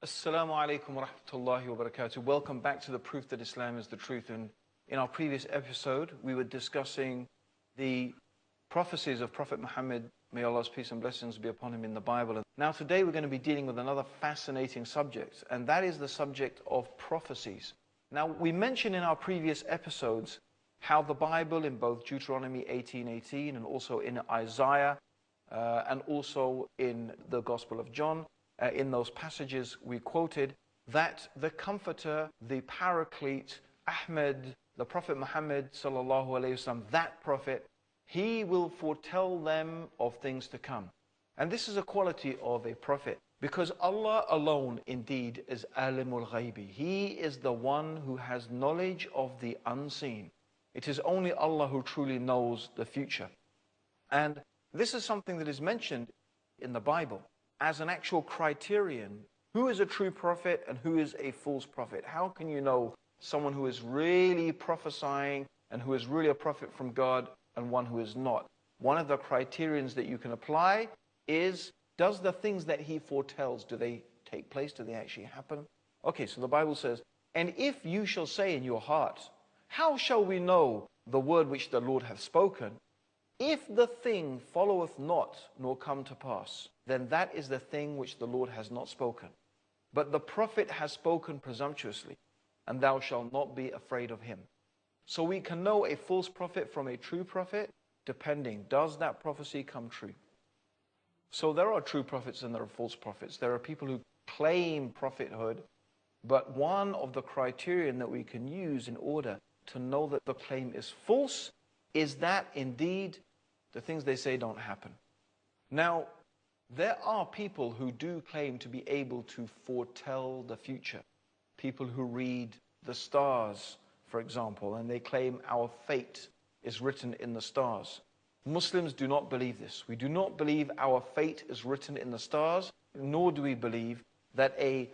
Assalamu alaikum wa rahmatullahi wa barakatuh. Welcome back to the proof that Islam is the truth. And in our previous episode, we were discussing the prophecies of Prophet Muhammad, may Allah's peace and blessings be upon him, in the Bible. And now today we're going to be dealing with another fascinating subject, and that is the subject of prophecies. Now, we mentioned in our previous episodes how the Bible, in both Deuteronomy 18:18 and also in Isaiah and also in the Gospel of John, in those passages we quoted, that the Comforter, the Paraclete, Ahmed, the Prophet Muhammad sallallahu alaihi wasallam, that Prophet, he will foretell them of things to come. And this is a quality of a Prophet, because Allah alone indeed is Alimul Ghaibi. He is the one who has knowledge of the unseen. It is only Allah who truly knows the future. And this is something that is mentioned in the Bible as an actual criterion. Who is a true prophet and who is a false prophet? How can you know someone who is really prophesying and who is really a prophet from God and one who is not? One of the criterions that you can apply is, does the things that he foretells, do they take place? Do they actually happen? Okay, so the Bible says, and if you shall say in your heart, how shall we know the word which the Lord hath spoken? If the thing followeth not, nor come to pass, then that is the thing which the Lord has not spoken. But the prophet has spoken presumptuously, and thou shalt not be afraid of him. So we can know a false prophet from a true prophet, depending, does that prophecy come true? So there are true prophets and there are false prophets. There are people who claim prophethood, but one of the criterion that we can use in order to know that the claim is false is that indeed the things they say don't happen. Now, there are people who do claim to be able to foretell the future. People who read the stars, for example, and they claim our fate is written in the stars. Muslims do not believe this. We do not believe our fate is written in the stars, nor do we believe that a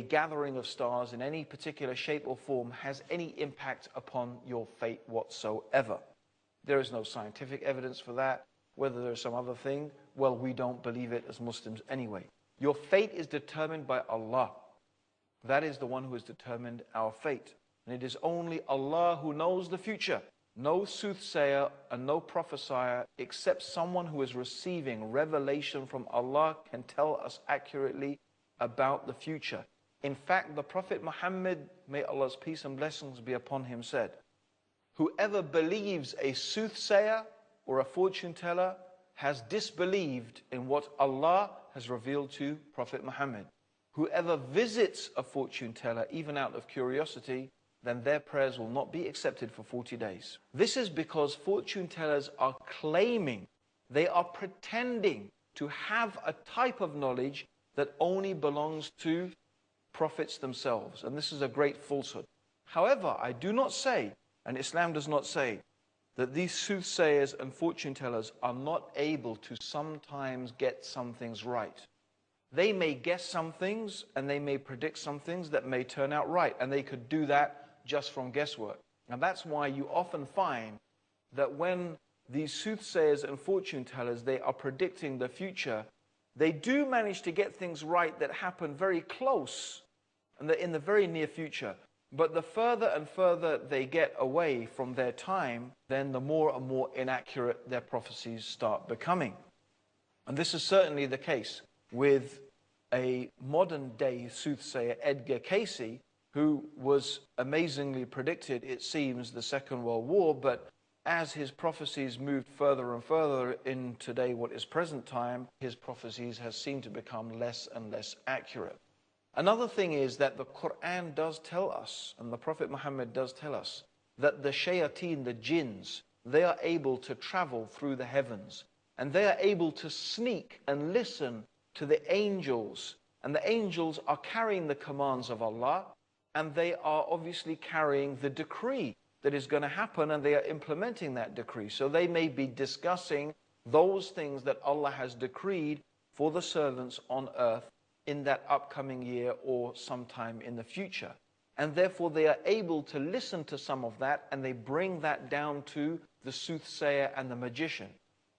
gathering of stars in any particular shape or form has any impact upon your fate whatsoever. There is no scientific evidence for that. Whether there's some other thing, well, we don't believe it as Muslims anyway. Your fate is determined by Allah. That is the one who has determined our fate. And it is only Allah who knows the future. No soothsayer and no prophesier, except someone who is receiving revelation from Allah, can tell us accurately about the future. In fact, the Prophet Muhammad, may Allah's peace and blessings be upon him, said, whoever believes a soothsayer or a fortune teller has disbelieved in what Allah has revealed to Prophet Muhammad. Whoever visits a fortune teller, even out of curiosity, then their prayers will not be accepted for 40 days. This is because fortune tellers are claiming, they are pretending to have a type of knowledge that only belongs to prophets themselves. And this is a great falsehood. However, I do not say, and Islam does not say, that these soothsayers and fortune tellers are not able to sometimes get some things right. They may guess some things and they may predict some things that may turn out right, and they could do that just from guesswork. And that's why you often find that when these soothsayers and fortune tellers, they are predicting the future, they do manage to get things right that happen very close and in the very near future. But the further and further they get away from their time, then the more and more inaccurate their prophecies start becoming. And this is certainly the case with a modern day soothsayer, Edgar Casey, who was amazingly predicted, it seems, the Second World War, but as his prophecies moved further and further in today, what is present time, his prophecies have seemed to become less and less accurate. Another thing is that the Qur'an does tell us, and the Prophet Muhammad does tell us, that the shayateen, the jinns, they are able to travel through the heavens, and they are able to sneak and listen to the angels, and the angels are carrying the commands of Allah, and they are obviously carrying the decree that is going to happen, and they are implementing that decree. So they may be discussing those things that Allah has decreed for the servants on earth in that upcoming year or sometime in the future. And therefore they are able to listen to some of that, and they bring that down to the soothsayer and the magician.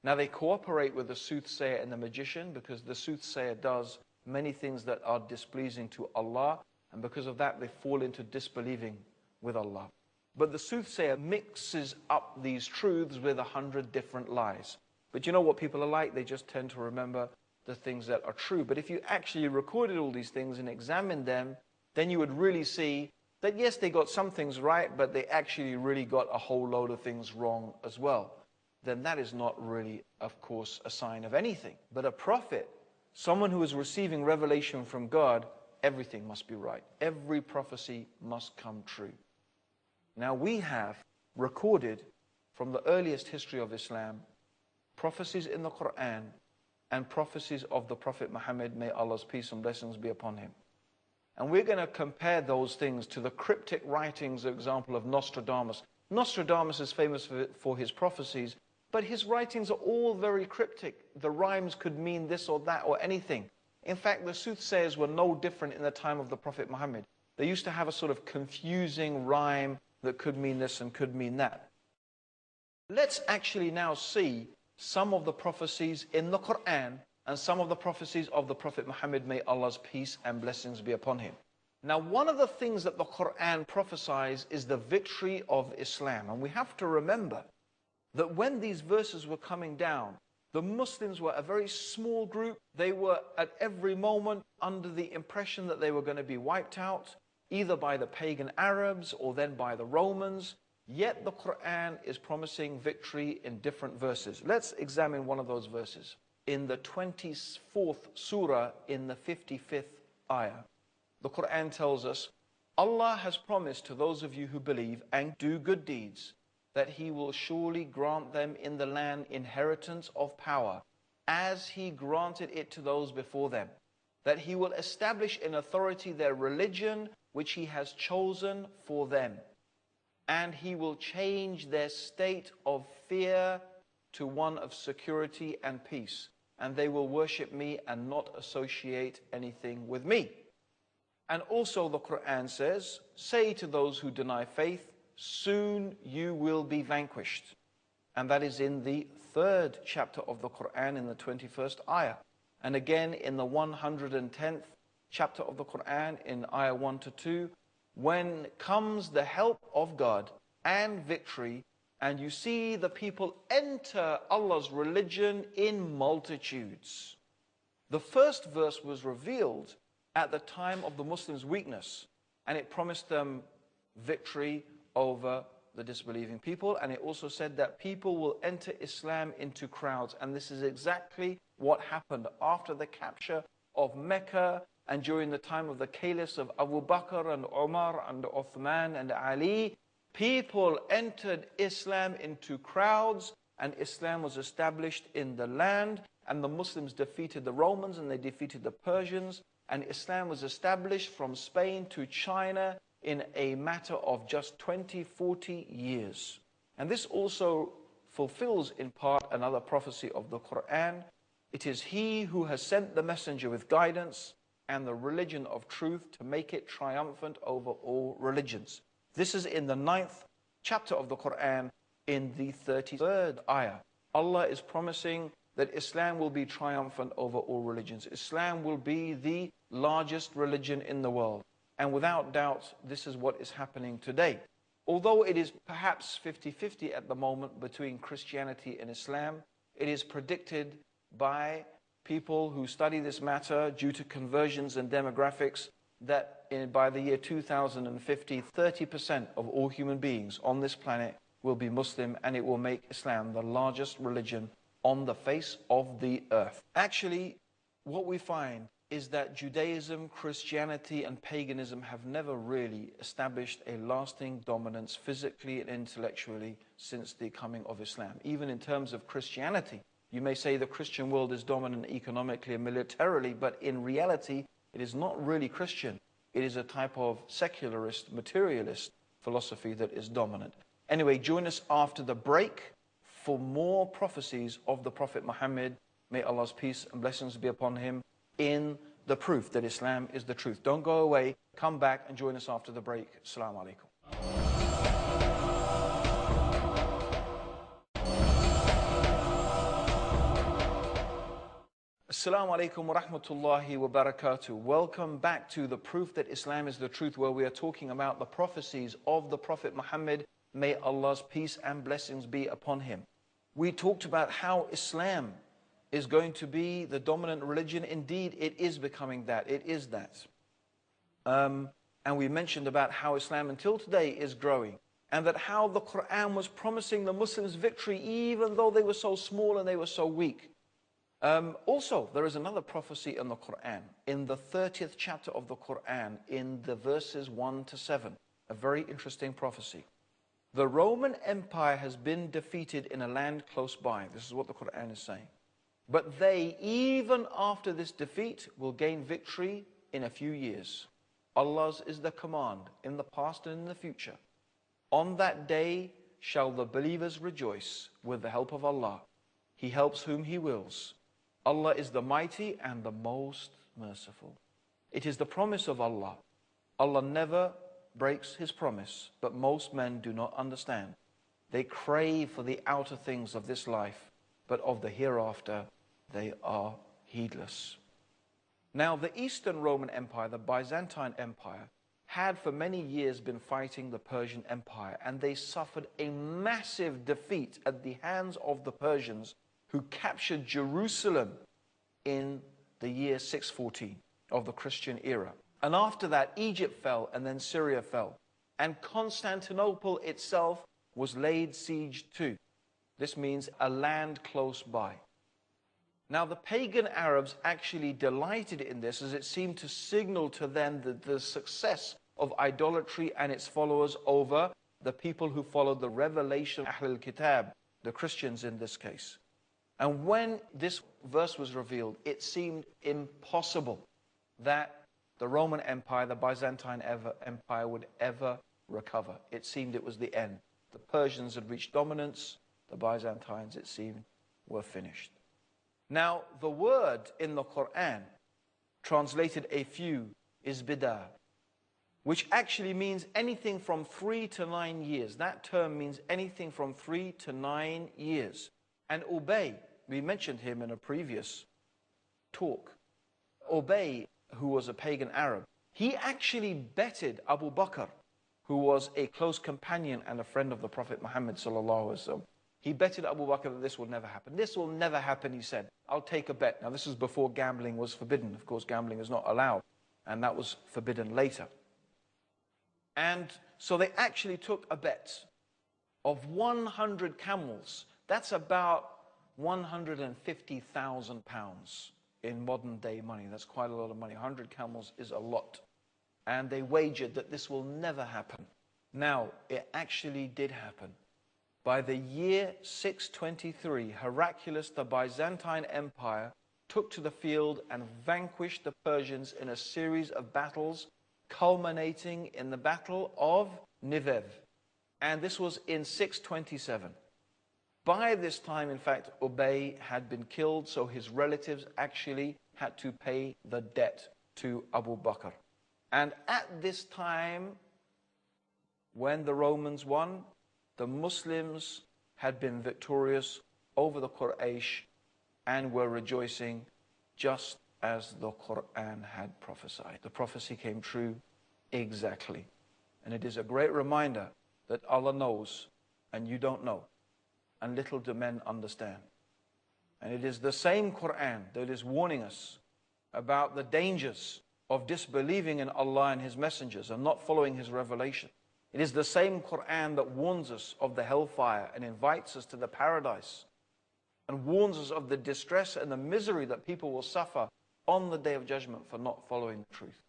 Now they cooperate with the soothsayer and the magician because the soothsayer does many things that are displeasing to Allah, and because of that they fall into disbelieving with Allah. But the soothsayer mixes up these truths with 100 different lies. But you know what people are like? They just tend to remember the things that are true. But if you actually recorded all these things and examined them, then you would really see that yes, they got some things right, but they actually really got a whole load of things wrong as well. Then that is not really, of course, a sign of anything. But a prophet, someone who is receiving revelation from God, everything must be right. Every prophecy must come true. Now we have recorded from the earliest history of Islam prophecies in the Qur'an and prophecies of the Prophet Muhammad, may Allah's peace and blessings be upon him. And we're going to compare those things to the cryptic writings, for example, of Nostradamus. Nostradamus is famous for his prophecies, but his writings are all very cryptic. The rhymes could mean this or that or anything. In fact, the soothsayers were no different in the time of the Prophet Muhammad. They used to have a sort of confusing rhyme that could mean this and could mean that. Let's actually now see some of the prophecies in the Qur'an and some of the prophecies of the Prophet Muhammad, may Allah's peace and blessings be upon him. Now, one of the things that the Qur'an prophesies is the victory of Islam. And we have to remember that when these verses were coming down, the Muslims were a very small group. They were at every moment under the impression that they were going to be wiped out, either by the pagan Arabs or then by the Romans. Yet the Qur'an is promising victory in different verses. Let's examine one of those verses. In the 24th surah, in the 55th ayah, the Qur'an tells us, Allah has promised to those of you who believe and do good deeds that He will surely grant them in the land inheritance of power, as He granted it to those before them, that He will establish in authority their religion which He has chosen for them, and He will change their state of fear to one of security and peace, and they will worship me and not associate anything with me. And also the Qur'an says, say to those who deny faith, soon you will be vanquished. And that is in the 3rd chapter of the Qur'an, in the 21st ayah. And again in the 110th chapter of the Qur'an, in ayah 1 to 2, when comes the help of God and victory, and you see the people enter Allah's religion in multitudes. The first verse was revealed at the time of the Muslims' weakness, and it promised them victory over the disbelieving people, and it also said that people will enter Islam into crowds, and this is exactly what happened after the capture of Mecca and during the time of the caliphs of Abu Bakr and Umar and Uthman and Ali. People entered Islam into crowds, and Islam was established in the land, and the Muslims defeated the Romans and they defeated the Persians, and Islam was established from Spain to China in a matter of just 20-40 years. And this also fulfills in part another prophecy of the Qur'an. It is He who has sent the messenger with guidance and the religion of truth to make it triumphant over all religions. This is in the 9th chapter of the Qur'an, in the 33rd ayah. Allah is promising that Islam will be triumphant over all religions. Islam will be the largest religion in the world. And without doubt, this is what is happening today. Although it is perhaps 50-50 at the moment between Christianity and Islam, it is predicted by people who study this matter due to conversions and demographics that by the year 2050, 30% of all human beings on this planet will be Muslim, and it will make Islam the largest religion on the face of the earth. Actually, what we find is that Judaism, Christianity, and paganism have never really established a lasting dominance physically and intellectually since the coming of Islam. Even in terms of Christianity, you may say the Christian world is dominant economically and militarily, but in reality, it is not really Christian. It is a type of secularist, materialist philosophy that is dominant. Anyway, join us after the break for more prophecies of the Prophet Muhammad, may Allah's peace and blessings be upon him, in the proof that Islam is the truth. Don't go away. Come back and join us after the break. Assalamu alaikum. Assalamu alaikum wa rahmatullahi wa barakatuh. Welcome back to the Proof That Islam is the Truth, where we are talking about the prophecies of the Prophet Muhammad. May Allah's peace and blessings be upon him. We talked about how Islam is going to be the dominant religion. Indeed, it is becoming that. It is that. And we mentioned about how Islam until today is growing, and that how the Qur'an was promising the Muslims victory even though they were so small and they were so weak. Also, there is another prophecy in the Qur'an, in the 30th chapter of the Qur'an, in the verses 1 to 7, a very interesting prophecy. The Roman Empire has been defeated in a land close by. This is what the Qur'an is saying. But they, even after this defeat, will gain victory in a few years. Allah's is the command in the past and in the future. On that day shall the believers rejoice with the help of Allah. He helps whom He wills. Allah is the mighty and the most merciful. It is the promise of Allah. Allah never breaks His promise, but most men do not understand. They crave for the outer things of this life, but of the hereafter they are heedless. Now, the Eastern Roman Empire, the Byzantine Empire, had for many years been fighting the Persian Empire, and they suffered a massive defeat at the hands of the Persians, who captured Jerusalem in the year 614 of the Christian era. And after that, Egypt fell, and then Syria fell. And Constantinople itself was laid siege to. This means a land close by. Now, the pagan Arabs actually delighted in this, as it seemed to signal to them the success of idolatry and its followers over the people who followed the revelation of Ahlul Kitab, the Christians in this case. And when this verse was revealed, it seemed impossible that the Roman Empire, the Byzantine Empire, would ever recover. It seemed it was the end. The Persians had reached dominance. The Byzantines, it seemed, were finished. Now, the word in the Qur'an, translated a few, is bidah, which actually means anything from 3 to 9 years. That term means anything from 3 to 9 years. And Ubay, we mentioned him in a previous talk. Ubay, who was a pagan Arab, he actually betted Abu Bakr, who was a close companion and a friend of the Prophet Muhammad sallallahu alaihi wasallam. He betted Abu Bakr that this will never happen. This will never happen, he said. I'll take a bet. Now, this is before gambling was forbidden. Of course, gambling is not allowed, and that was forbidden later. And so they actually took a bet of 100 camels. That's about 150,000 pounds in modern day money. That's quite a lot of money. 100 camels is a lot. And they wagered that this will never happen. Now, it actually did happen. By the year 623, Heraclius, the Byzantine Empire, took to the field and vanquished the Persians in a series of battles, culminating in the Battle of Nivev. And this was in 627. By this time, in fact, Ubay had been killed, so his relatives actually had to pay the debt to Abu Bakr. And at this time, when the Romans won, the Muslims had been victorious over the Quraysh and were rejoicing just as the Qur'an had prophesied. The prophecy came true exactly. And it is a great reminder that Allah knows and you don't know, and little do men understand. And it is the same Qur'an that is warning us about the dangers of disbelieving in Allah and His messengers and not following His revelation. It is the same Qur'an that warns us of the hellfire and invites us to the paradise, and warns us of the distress and the misery that people will suffer on the Day of Judgment for not following the truth.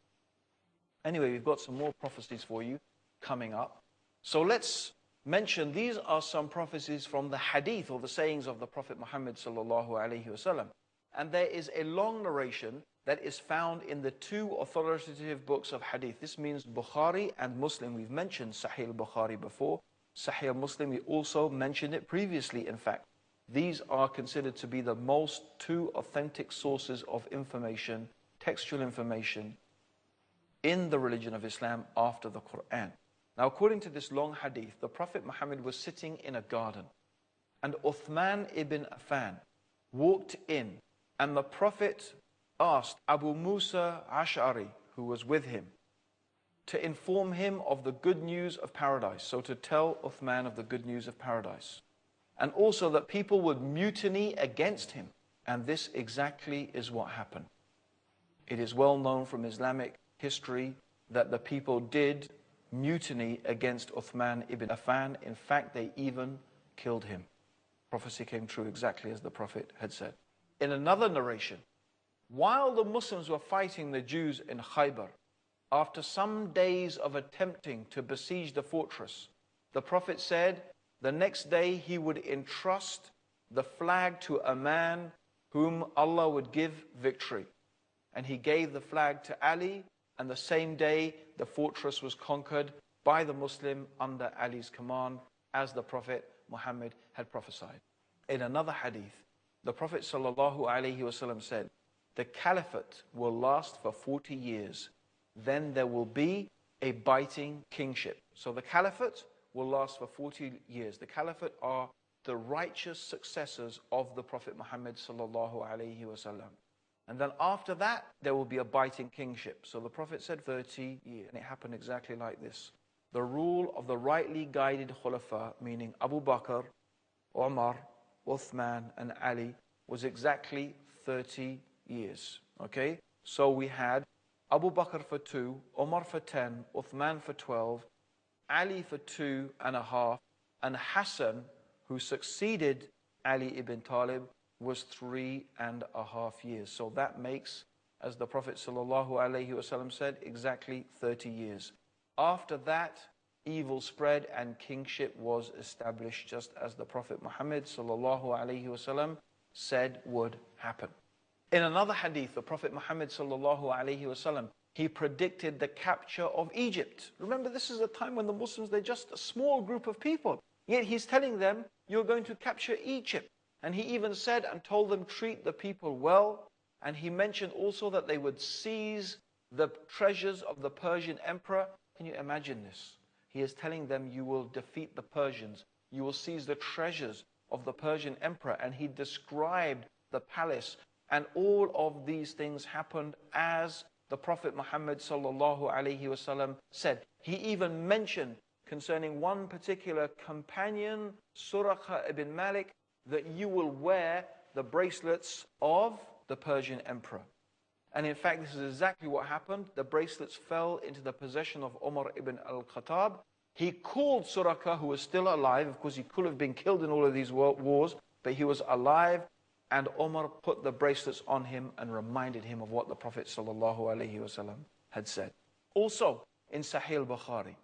Anyway, we've got some more prophecies for you coming up. So let's mention, these are some prophecies from the hadith, or the sayings of the Prophet Muhammad sallallahu alaihi wasallam. And there is a long narration that is found in the 2 authoritative books of hadith. This means Bukhari and Muslim. We've mentioned Sahih al-Bukhari before. Sahih Muslim, we also mentioned it previously, in fact. These are considered to be the most 2 authentic sources of information, textual information, in the religion of Islam after the Qur'an. Now, according to this long hadith, the Prophet Muhammad was sitting in a garden, and Uthman ibn Affan walked in And the Prophet asked Abu Musa Ash'ari, who was with him, to inform him of the good news of paradise. So to tell Uthman of the good news of paradise. And also that people would mutiny against him. And this exactly is what happened. It is well known from Islamic history that the people did mutiny against Uthman ibn Affan. In fact, they even killed him. Prophecy came true exactly as the Prophet had said. In another narration, while the Muslims were fighting the Jews in Khaybar, after some days of attempting to besiege the fortress, the Prophet said the next day he would entrust the flag to a man whom Allah would give victory. And he gave the flag to Ali, and the same day the fortress was conquered by the Muslim under Ali's command, as the Prophet Muhammad had prophesied. In another hadith, the Prophet ﷺ said, the caliphate will last for 40 years. Then there will be a biting kingship. So the caliphate will last for 40 years. The caliphate are the righteous successors of the Prophet Muhammad ﷺ. And then after that, there will be a biting kingship. So the Prophet said 30 years. And it happened exactly like this. The rule of the rightly guided khulafa, meaning Abu Bakr, Umar, Uthman, and Ali, was exactly 30 years. Okay? So we had Abu Bakr for 2, Umar for 10, Uthman for 12, Ali for 2.5, and Hassan, who succeeded Ali ibn Talib, was 3.5 years. So that makes, as the Prophet ﷺ said, exactly 30 years. After that, evil spread and kingship was established, just as the Prophet Muhammad ﷺ said would happen. In another hadith, the Prophet Muhammad ﷺ, he predicted the capture of Egypt. Remember, this is a time when the Muslims, they're just a small group of people. Yet he's telling them, you're going to capture Egypt. And he even said and told them, treat the people well. And he mentioned also that they would seize the treasures of the Persian Emperor. Can you imagine this? He is telling them, you will defeat the Persians. You will seize the treasures of the Persian Emperor. And he described the palace. And all of these things happened as the Prophet Muhammad ﷺ said. He even mentioned concerning one particular companion, Suraqah ibn Malik, that you will wear the bracelets of the Persian Emperor. And in fact, this is exactly what happened. The bracelets fell into the possession of Umar ibn al-Khattab. He called Suraqah, who was still alive. Of course, he could have been killed in all of these wars, but he was alive. And Umar put the bracelets on him and reminded him of what the Prophet ﷺ had said. Also, in Sahih al-Bukhari,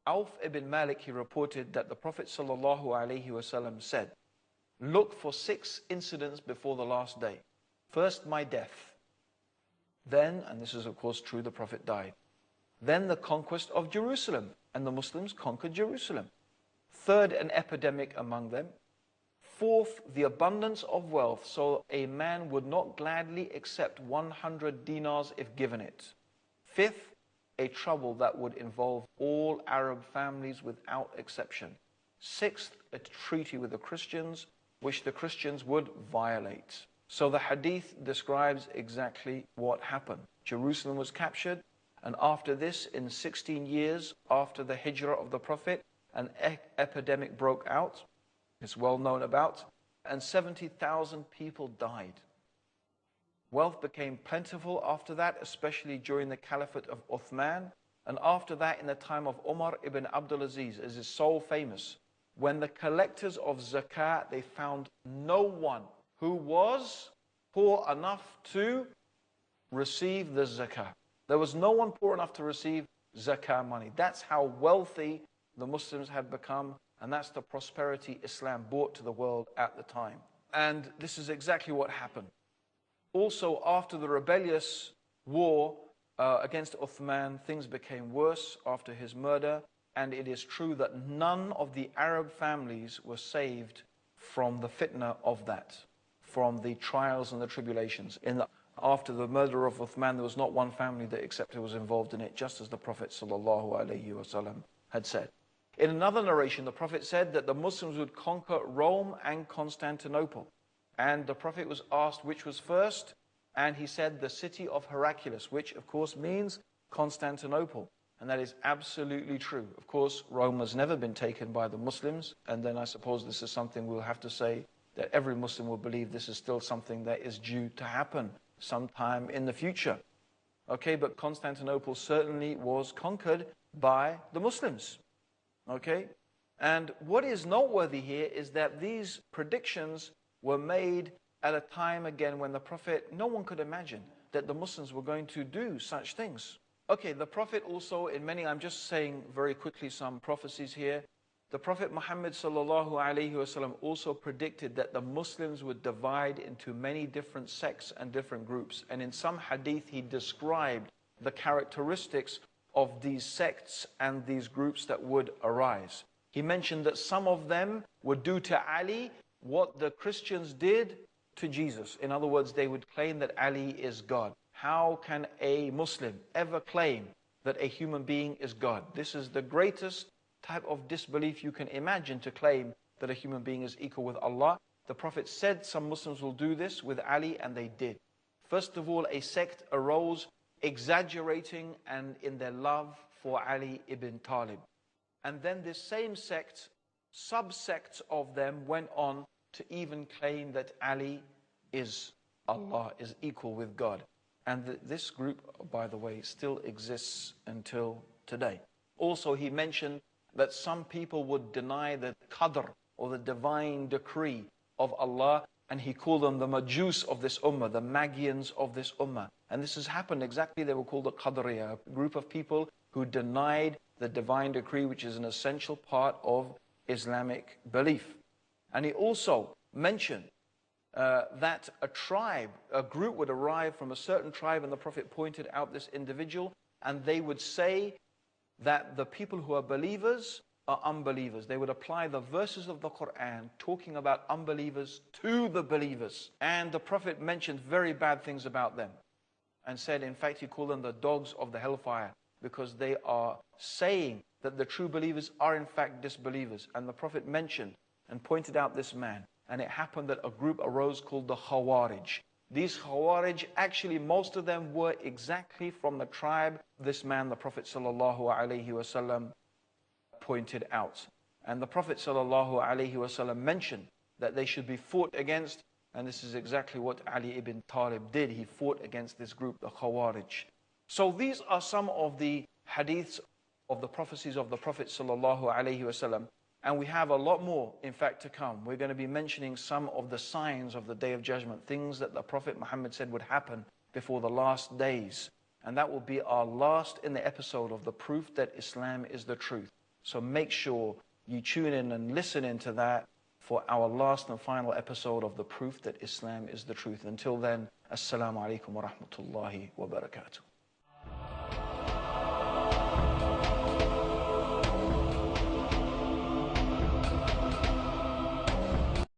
Auf ibn Malik, he reported that the Prophet ﷺ said, look for 6 incidents before the last day. First, my death. Then, and this is of course true, the Prophet died. Then the conquest of Jerusalem, and the Muslims conquered Jerusalem. Third, an epidemic among them. Fourth, the abundance of wealth, so a man would not gladly accept 100 dinars if given it. Fifth, a trouble that would involve all Arab families without exception. Sixth, a treaty with the Christians, which the Christians would violate. So the hadith describes exactly what happened. Jerusalem was captured, and after this, in 16 years after the hijrah of the Prophet, an epidemic broke out. It's well known about, and 70,000 people died. Wealth became plentiful after that, especially during the Caliphate of Uthman, and after that in the time of Umar ibn Abdulaziz, as is so famous. When the collectors of zakah, they found no one who was poor enough to receive the zakah. There was no one poor enough to receive zakah money. That's how wealthy the Muslims had become, and that's the prosperity Islam brought to the world at the time. And this is exactly what happened. Also, after the rebellious war against Uthman, things became worse after his murder. And it is true that none of the Arab families were saved from the fitna of that, from the trials and the tribulations. After the murder of Uthman, there was not one family that except was involved in it, just as the Prophet ﷺ had said. In another narration, the Prophet said that the Muslims would conquer Rome and Constantinople. And the Prophet was asked which was first, and he said the city of Heraclius, which of course means Constantinople. And that is absolutely true. Of course, Rome has never been taken by the Muslims, and then I suppose this is something we'll have to say that every Muslim will believe this is still something that is due to happen sometime in the future. Okay, but Constantinople certainly was conquered by the Muslims. Okay, and what is noteworthy here is that these predictions were made at a time again when the Prophet, no one could imagine that the Muslims were going to do such things. Okay, the Prophet also, in many, I'm just saying very quickly some prophecies here. The Prophet Muhammad sallallahu alaihi wasallam also predicted that the Muslims would divide into many different sects and different groups. And in some hadith, he described the characteristics of these sects and these groups that would arise. He mentioned that some of them would do to Ali what the Christians did to Jesus. In other words, they would claim that Ali is God. How can a Muslim ever claim that a human being is God? This is the greatest type of disbelief you can imagine, to claim that a human being is equal with Allah. The Prophet said some Muslims will do this with Ali, and they did. First of all, a sect arose exaggerating and in their love for Ali ibn Talib. And then this same sect, subsects of them went on to even claim that Ali is Allah, is equal with God. And this group, by the way, still exists until today. Also, he mentioned that some people would deny the qadr, or the divine decree of Allah, and he called them the Majus of this ummah, the Magians of this ummah. And this has happened exactly. They were called the Qadriya, a group of people who denied the divine decree, which is an essential part of Islamic belief. And he also mentioned that a group would arrive from a certain tribe, and the Prophet pointed out this individual, and they would say that the people who are believers are unbelievers. They would apply the verses of the Qur'an talking about unbelievers to the believers. And the Prophet mentioned very bad things about them and said, in fact, he called them the dogs of the hellfire, because they are saying that the true believers are in fact disbelievers. And the Prophet mentioned and pointed out this man. And it happened that a group arose called the Khawarij. These Khawarij, actually most of them were exactly from the tribe this man, the Prophet sallallahu alaihi wasallam, pointed out. And the Prophet sallallahu alaihi wasallam mentioned that they should be fought against, and this is exactly what Ali ibn Talib did. He fought against this group, the Khawarij. So these are some of the hadiths of the prophecies of the Prophet sallallahu alaihi wasallam. And we have a lot more, in fact, to come. We're going to be mentioning some of the signs of the Day of Judgment, things that the Prophet Muhammad said would happen before the last days. And that will be our last in the episode of the proof that Islam is the truth. So make sure you tune in and listen into that for our last and final episode of the proof that Islam is the truth. Until then, Assalamu alaikum wa rahmatullahi wa barakatuh.